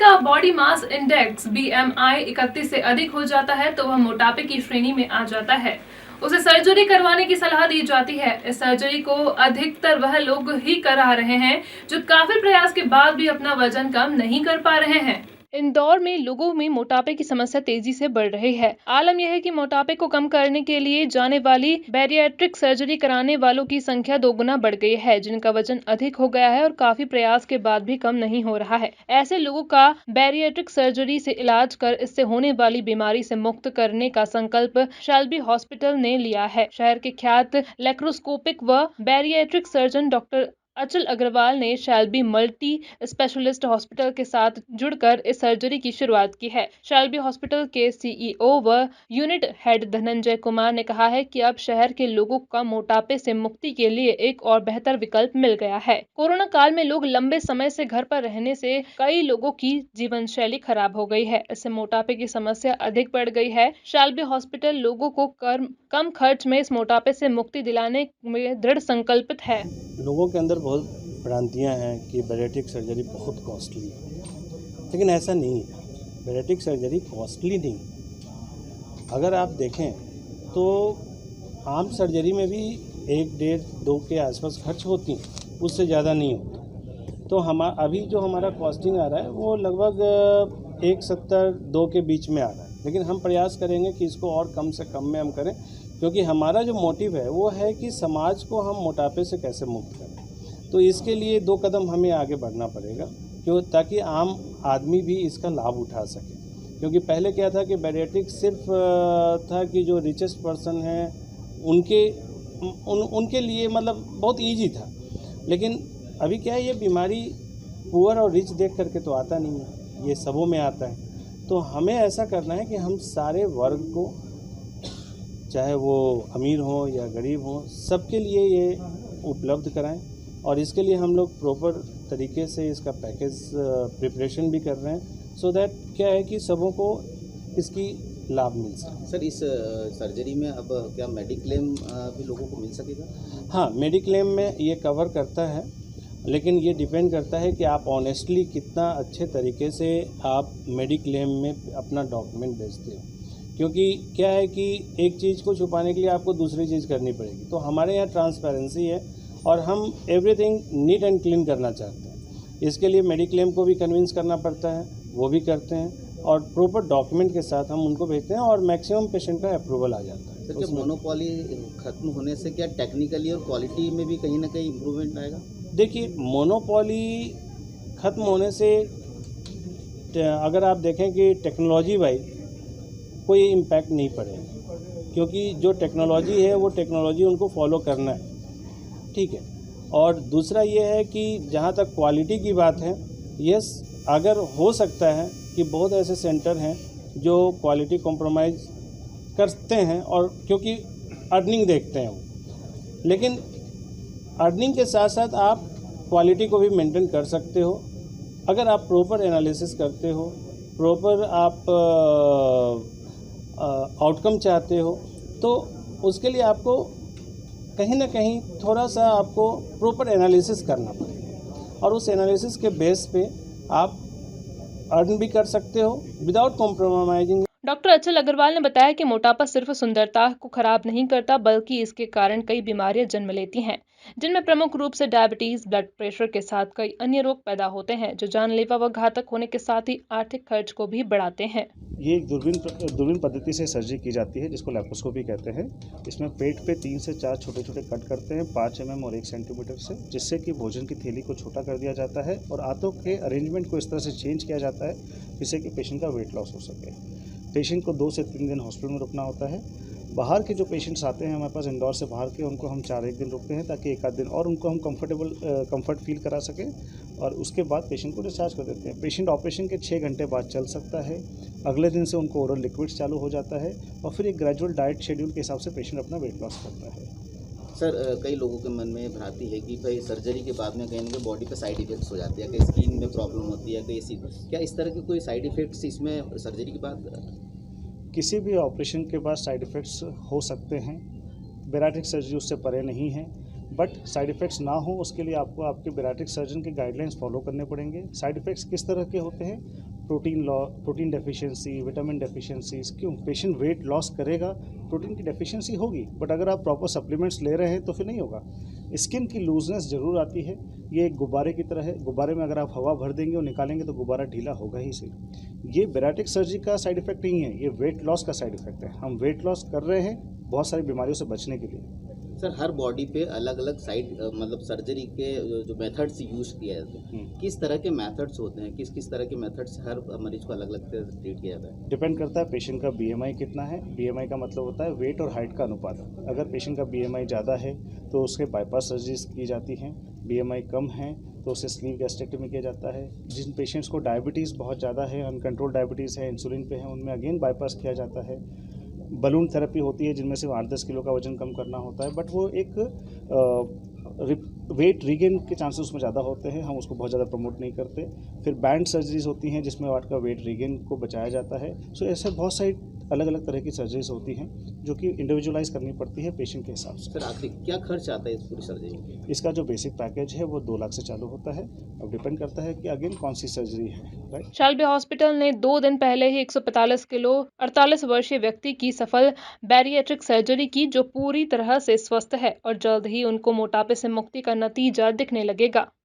का body mass index BMI 31 से अधिक हो जाता है तो वह मोटापे की श्रेणी में आ जाता है। उसे सर्जरी करवाने की सलाह दी जाती है। इस सर्जरी को अधिकतर वह लोग ही करा रहे हैं जो काफी प्रयास के बाद भी अपना वजन कम नहीं कर पा रहे हैं। इंदौर में लोगों में मोटापे की समस्या तेजी से बढ़ रही है। आलम यह है कि मोटापे को कम करने के लिए जाने वाली बैरिएट्रिक सर्जरी कराने वालों की संख्या 2 गुना बढ़ गई है, जिनका वजन अधिक हो गया है और काफी प्रयास के बाद भी कम नहीं हो रहा है। ऐसे लोगों का बैरिएट्रिक सर्जरी से इलाज कर इससे होने वाली बीमारी से मुक्त करने का संकल्प शेल्बी हॉस्पिटल ने लिया है। शहर के ख्यात लेप्रोस्कोपिक व बैरिएट्रिक सर्जन डॉक्टर अचल अग्रवाल ने शेल्बी मल्टी स्पेशलिस्ट हॉस्पिटल के साथ जुड़कर इस सर्जरी की शुरुआत की है। शेल्बी हॉस्पिटल के CEO व यूनिट हेड धनंजय कुमार ने कहा है कि अब शहर के लोगों का मोटापे से मुक्ति के लिए एक और बेहतर विकल्प मिल गया है। कोरोना काल में लोग लंबे समय से घर पर रहने से कई लोगों की जीवन शैली खराब हो गई है। इससे मोटापे की समस्या अधिक बढ़ गई है। शेल्बी हॉस्पिटल लोगों को कम खर्च में इस मोटापे से मुक्ति दिलाने में दृढ़ संकल्पित है। लोगों के अंदर बहुत भ्रांतियां हैं कि बैरिएट्रिक सर्जरी बहुत कॉस्टली है, लेकिन ऐसा नहीं है। बैरिएट्रिक सर्जरी कॉस्टली नहीं। अगर आप देखें तो आम सर्जरी में भी 1, 1.5, 2 के आसपास खर्च होती, उससे ज़्यादा नहीं होता। तो अभी जो हमारा कॉस्टिंग आ रहा है वो लगभग 1.70-2 के बीच में आ रहा है, लेकिन हम प्रयास करेंगे कि इसको और कम से कम में हम करें, क्योंकि हमारा जो मोटिव है वो है कि समाज को हम मोटापे से कैसे मुक्त करें। तो इसके लिए 2 कदम हमें आगे बढ़ना पड़ेगा, ताकि आम आदमी भी इसका लाभ उठा सके। क्योंकि पहले क्या था कि बैरिएट्रिक सिर्फ था कि जो रिचेस्ट पर्सन हैं उनके लिए मतलब बहुत ईजी था, लेकिन अभी क्या है, ये बीमारी पुअर और रिच देख करके तो आता नहीं है, ये सबों में आता है। तो हमें ऐसा करना है कि हम सारे वर्ग को, चाहे वो अमीर हो या गरीब हो, सबके लिए ये उपलब्ध कराएं। और इसके लिए हम लोग प्रॉपर तरीके से इसका पैकेज प्रिपरेशन भी कर रहे हैं, सो दैट क्या है कि सबों को इसकी लाभ मिल सके। सर, इस सर्जरी में अब क्या मेडिक्लेम भी लोगों को मिल सकेगा? हाँ, मेडिक्लेम में ये कवर करता है, लेकिन ये डिपेंड करता है कि आप ऑनेस्टली कितना अच्छे तरीके से आप मेडिक्लेम में अपना डॉक्यूमेंट भेजते हो। क्योंकि क्या है कि एक चीज़ को छुपाने के लिए आपको दूसरी चीज़ करनी पड़ेगी। तो हमारे यहाँ ट्रांसपेरेंसी है और हम एवरीथिंग नीट एंड क्लीन करना चाहते हैं। इसके लिए मेडिक्लेम को भी कन्विंस करना पड़ता है, वो भी करते हैं, और प्रॉपर डॉक्यूमेंट के साथ हम उनको भेजते हैं और मैक्सिमम पेशेंट का अप्रूवल आ जाता है। सर, क्या मोनोपॉली खत्म होने से क्या टेक्निकली और क्वालिटी में भी कहीं ना कहीं इम्प्रूवमेंट आएगा? देखिए, मोनोपॉली ख़त्म होने से अगर आप देखें कि टेक्नोलॉजी वाइज कोई इम्पैक्ट नहीं पड़ेगा, क्योंकि जो टेक्नोलॉजी है वो टेक्नोलॉजी उनको फॉलो करना है, ठीक है। और दूसरा ये है कि जहाँ तक क्वालिटी की बात है, यस, अगर हो सकता है कि बहुत ऐसे सेंटर हैं जो क्वालिटी कॉम्प्रोमाइज़ करते हैं, और क्योंकि अर्निंग देखते हैं वो, लेकिन अर्निंग के साथ साथ आप क्वालिटी को भी मेंटेन कर सकते हो अगर आप प्रॉपर एनालिसिस करते हो, प्रॉपर आप आउटकम चाहते हो। तो उसके लिए आपको कहीं ना कहीं थोड़ा सा आपको प्रॉपर एनालिसिस करना पड़ेगा, और उस एनालिसिस के बेस पे आप अर्न भी कर सकते हो विदाउट कॉम्प्रोमाइजिंग। डॉक्टर अचल अग्रवाल ने बताया कि मोटापा सिर्फ सुंदरता को खराब नहीं करता, बल्कि इसके कारण कई बीमारियां जन्म लेती हैं, जिनमें प्रमुख रूप से डायबिटीज, ब्लड प्रेशर के साथ कई अन्य रोग पैदा होते हैं, जो जानलेवा व घातक होने के साथ ही आर्थिक खर्च को भी बढ़ाते हैं। ये एक दूरबीन पद्धति से सर्जरी की जाती है, जिसको लैप्रोस्कोपी कहते हैं। इसमें पेट पे 3 से 4 छोटे छोटे कट करते हैं 5 mm और 1 सेंटीमीटर से, जिससे कि भोजन की थैली को छोटा कर दिया जाता है और आंतों के अरेंजमेंट को इस तरह से चेंज किया जाता है जिससे कि पेशेंट का वेट लॉस हो सके। पेशेंट को 2 से 3 दिन हॉस्पिटल में रुकना होता है। बाहर के जो पेशेंट्स आते हैं हमारे पास इंदौर से बाहर के, उनको हम 4-1 दिन रुकते हैं ताकि 1 आध दिन और उनको हम कंफर्ट फील करा सकें, और उसके बाद पेशेंट को डिस्चार्ज कर देते हैं। पेशेंट ऑपरेशन के 6 घंटे बाद चल सकता है। अगले दिन से उनको ओरल लिक्विड्स चालू हो जाता है, और फिर एक ग्रेजुअल डाइट शेड्यूल के हिसाब से पेशेंट अपना वेट लॉस करता है। सर, कई लोगों के मन में भ्रांति है कि भाई सर्जरी के बाद में कहीं ना कहीं बॉडी पे साइड इफेक्ट्स हो जाते हैं, कहीं स्किन में प्रॉब्लम होती है, कहीं क्या इस तरह के कोई साइड इफेक्ट्स इसमें सर्जरी के बाद? किसी भी ऑपरेशन के बाद साइड इफ़ेक्ट्स हो सकते हैं। बैरिएट्रिक सर्जरी उससे परे नहीं है, बट साइड इफ़ेक्ट्स ना हो उसके लिए आपको आपके बैरिएट्रिक सर्जन के गाइडलाइंस फॉलो करने पड़ेंगे। साइड इफ़ेक्ट्स किस तरह के होते हैं? Protein deficiency, vitamin deficiencies. क्यों? पेशेंट वेट लॉस करेगा, प्रोटीन की डेफिशिएंसी होगी, बट अगर आप प्रॉपर सप्लीमेंट्स ले रहे हैं तो फिर नहीं होगा। स्किन की लूजनेस ज़रूर आती है, ये एक गुब्बारे की तरह है। गुब्बारे में अगर आप हवा भर देंगे और निकालेंगे तो गुब्बारा ढीला होगा ही सही। ये बैरिएट्रिक सर्जरी का साइड इफेक्ट नहीं है, ये वेट लॉस का साइड इफेक्ट है। हम वेट लॉस कर रहे हैं बहुत सारी बीमारियों से बचने के लिए। सर हर बॉडी पे अलग अलग साइड मतलब सर्जरी के जो मेथड्स यूज किया जाते हैं, किस तरह के मेथड्स होते हैं, किस किस तरह के मेथड्स हर मरीज को अलग अलग तरह से ट्रीट किया जाता है? डिपेंड करता है पेशेंट का बीएमआई कितना है। बीएमआई का मतलब होता है वेट और हाइट का अनुपात। अगर पेशेंट का बीएमआई ज़्यादा है तो उसके बाईपास सर्जरीज की जाती हैं। बीएमआई कम है तो उसे स्लीव गैस्ट्रेक्टमी किया जाता है। जिन पेशेंट्स को डायबिटीज़ बहुत ज़्यादा है, अनकंट्रोल डायबिटीज़ है, इंसुलिन पे है, उनमें अगेन बाईपास किया जाता है। बलून थेरेपी होती है जिनमें सिर्फ 8-10 किलो का वजन कम करना होता है, बट वो एक वेट रीगेन के चांसेस उसमें ज़्यादा होते हैं, हम उसको बहुत ज़्यादा प्रमोट नहीं करते। फिर बैंड सर्जरीज होती हैं जिसमें आपका वेट रीगेन को बचाया जाता है। सो ऐसे बहुत सारी अलग अलग तरह की सर्जरीज होती हैं जो कि इंडिविजुअलाइज करनी पड़ती है पेशेंट के हिसाब से। सर आखिर क्या खर्च आता है इस पूरी सर्जरी में? इसका जो बेसिक पैकेज है वो 2 लाख से चालू होता है। अब डिपेंड करता है कि अगेन कौन सी सर्जरी है, राइट। शाल्बे हॉस्पिटल ने 2 दिन पहले ही 145 किलो 48 वर्षीय व्यक्ति की सफल बैरिएट्रिक सर्जरी की, जो पूरी तरह से स्वस्थ है और जल्द ही उनको मोटापे से मुक्ति का नतीजा दिखने लगेगा।